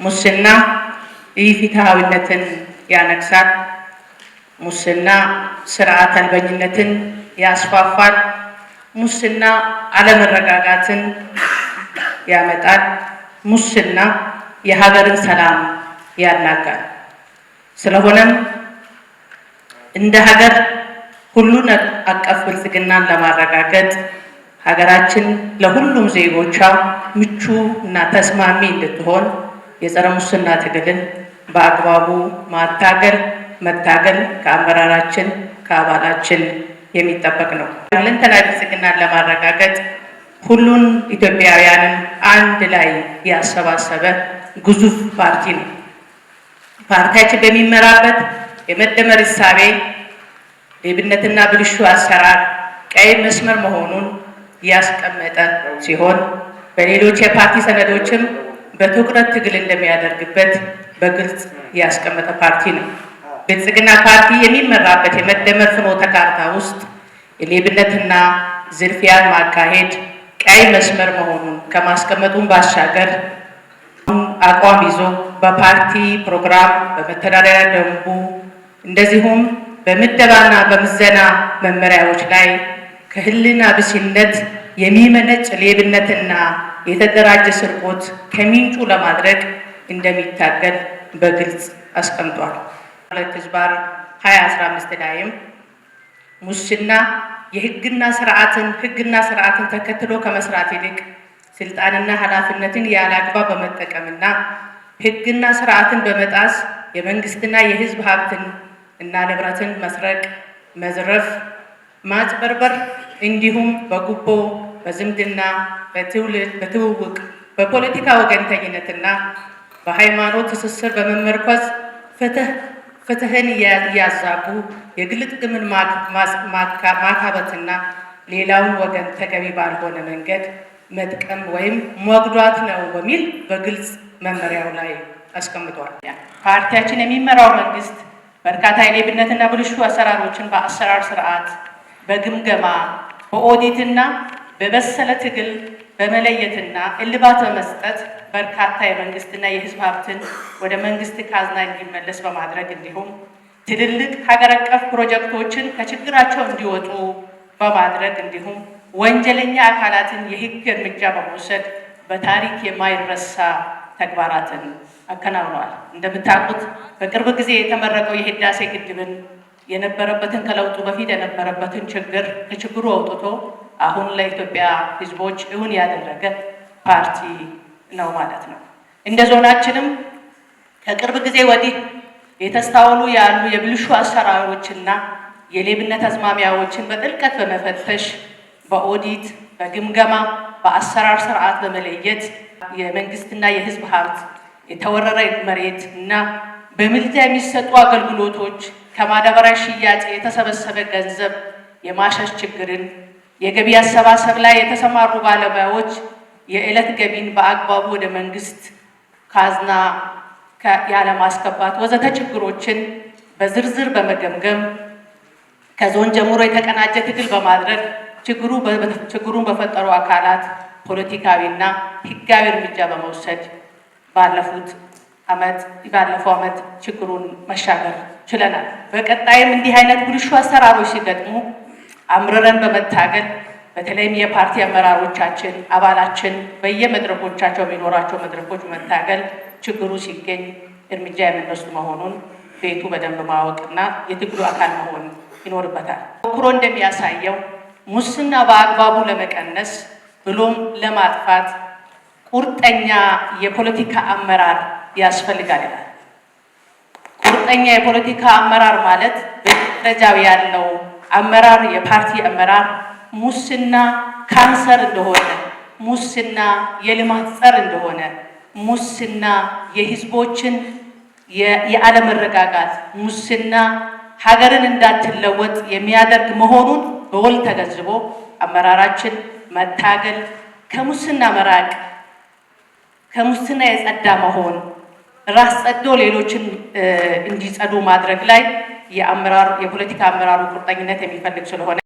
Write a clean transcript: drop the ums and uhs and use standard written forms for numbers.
ሙስና ኢፍትሐዊነትን ያነግሳል። ሙስና ስርዓት አልበኝነትን ያስፋፋል። ሙስና አለመረጋጋትን ያመጣል። ሙስና የሀገርን ሰላም ያናጋል። ስለሆነም እንደ ሀገር ሁሉን አቀፍ ብልጽግናን ለማረጋገጥ ሀገራችን ለሁሉም ዜጎቿ ምቹ እና ተስማሚ እንድትሆን የጸረ ሙስና ትግልን በአግባቡ መታገል ከአመራራችን ከአባላችን የሚጠበቅ ነው። ሁለንተናዊ ብልጽግናን ለማረጋገጥ ሁሉን ኢትዮጵያውያንን አንድ ላይ ያሰባሰበ ግዙፍ ፓርቲ ነው። ፓርቲያችን በሚመራበት የመደመር እሳቤ ሌብነትና ብልሹ አሰራር ቀይ መስመር መሆኑን ያስቀመጠ ሲሆን በሌሎች የፓርቲ ሰነዶችም በትኩረት ትግል እንደሚያደርግበት በግልጽ ያስቀመጠ ፓርቲ ነው። ብልጽግና ፓርቲ የሚመራበት የመደመር ፍኖተ ካርታ ውስጥ የሌብነትና ዝርፊያን ማካሄድ ቀይ መስመር መሆኑን ከማስቀመጡን ባሻገር አቋም ይዞ በፓርቲ ፕሮግራም፣ በመተዳደሪያ ደንቡ እንደዚሁም በምደባና በምዘና መመሪያዎች ላይ ከህሊና ቢስነት የሚመነጭ ሌብነትና የተደራጀ ስርቆት ከምንጩ ለማድረግ እንደሚታገል በግልጽ አስቀምጧል። 2/2015 ላይም ሙስና ህግና ስርዓትን ተከትሎ ከመስራት ይልቅ ስልጣንና ኃላፊነትን ያለአግባብ በመጠቀምና ህግና ስርዓትን በመጣስ የመንግስትና የህዝብ ሀብትን እና ንብረትን መስረቅ፣ መዝረፍ፣ ማጭበርበር እንዲሁም በጉቦ፣ በዝምድና፣ በትውውቅ፣ በፖለቲካ ወገንተኝነትና በሃይማኖት ትስስር በመመርኮዝ ፍትህን እያዛቡ የግል ጥቅምን ማካበትና ሌላውን ወገን ተገቢ ባልሆነ መንገድ መጥቀም ወይም መጉዳት ነው በሚል በግልጽ መመሪያው ላይ አስቀምጧል። ፓርቲያችን የሚመራው መንግስት በርካታ የሌብነትና ብልሹ አሰራሮችን በአሰራር ስርዓት፣ በግምገማ፣ በኦዲትና በበሰለ ትግል በመለየትና እልባት በመስጠት በርካታ የመንግስትና የህዝብ ሀብትን ወደ መንግስት ካዝና እንዲመለስ በማድረግ እንዲሁም ትልልቅ ሀገር አቀፍ ፕሮጀክቶችን ከችግራቸው እንዲወጡ በማድረግ እንዲሁም ወንጀለኛ አካላትን የህግ እርምጃ በመውሰድ በታሪክ የማይረሳ ተግባራትን አከናውነዋል። እንደምታውቁት በቅርብ ጊዜ የተመረቀው የህዳሴ ግድብን የነበረበትን ከለውጡ በፊት የነበረበትን ከችግሩ አውጥቶ አሁን ለኢትዮጵያ ህዝቦች እውን ያደረገ ፓርቲ ነው ማለት ነው። እንደ ዞናችንም ከቅርብ ጊዜ ወዲህ የተስተዋሉ ያሉ የብልሹ አሰራሮችና የሌብነት አዝማሚያዎችን በጥልቀት በመፈተሽ በኦዲት፣ በግምገማ፣ በአሰራር ስርዓት በመለየት የመንግስትና የህዝብ ሀብት፣ የተወረረ መሬት እና በምልጃ የሚሰጡ አገልግሎቶች፣ ከማዳበሪያ ሽያጭ የተሰበሰበ ገንዘብ የማሸሽ ችግርን፣ የገቢ አሰባሰብ ላይ የተሰማሩ ባለሙያዎች የዕለት ገቢን በአግባቡ ወደ መንግስት ካዝና ያለማስገባት ወዘተ ችግሮችን በዝርዝር በመገምገም ከዞን ጀምሮ የተቀናጀ ትግል በማድረግ ችግሩን በፈጠሩ አካላት ፖለቲካዊና ህጋዊ እርምጃ በመውሰድ ባለፈው ዓመት ችግሩን መሻገር ችለናል። በቀጣይም እንዲህ አይነት ብልሹ አሰራሮች ሲገጥሙ አምርረን በመታገል በተለይም የፓርቲ አመራሮቻችን አባላችን በየመድረኮቻቸው የሚኖራቸው መድረኮች መታገል ችግሩ ሲገኝ እርምጃ የምንወስድ መሆኑን ቤቱ በደንብ ማወቅና የትግሉ አካል መሆን ይኖርበታል። ተሞክሮ እንደሚያሳየው ሙስና በአግባቡ ለመቀነስ ብሎም ለማጥፋት ቁርጠኛ የፖለቲካ አመራር ያስፈልጋል ይላል። ቁርጠኛ የፖለቲካ አመራር ማለት በደረጃው ያለው አመራር የፓርቲ አመራር ሙስና ካንሰር እንደሆነ፣ ሙስና የልማት ጸር እንደሆነ፣ ሙስና የህዝቦችን የአለመረጋጋት፣ ሙስና ሀገርን እንዳትለወጥ የሚያደርግ መሆኑን በውል ተገንዝቦ አመራራችን መታገል፣ ከሙስና መራቅ፣ ከሙስና የጸዳ መሆን፣ ራስ ጸዶ ሌሎችን እንዲጸዱ ማድረግ ላይ የፖለቲካ አመራሩ ቁርጠኝነት የሚፈልግ ስለሆነ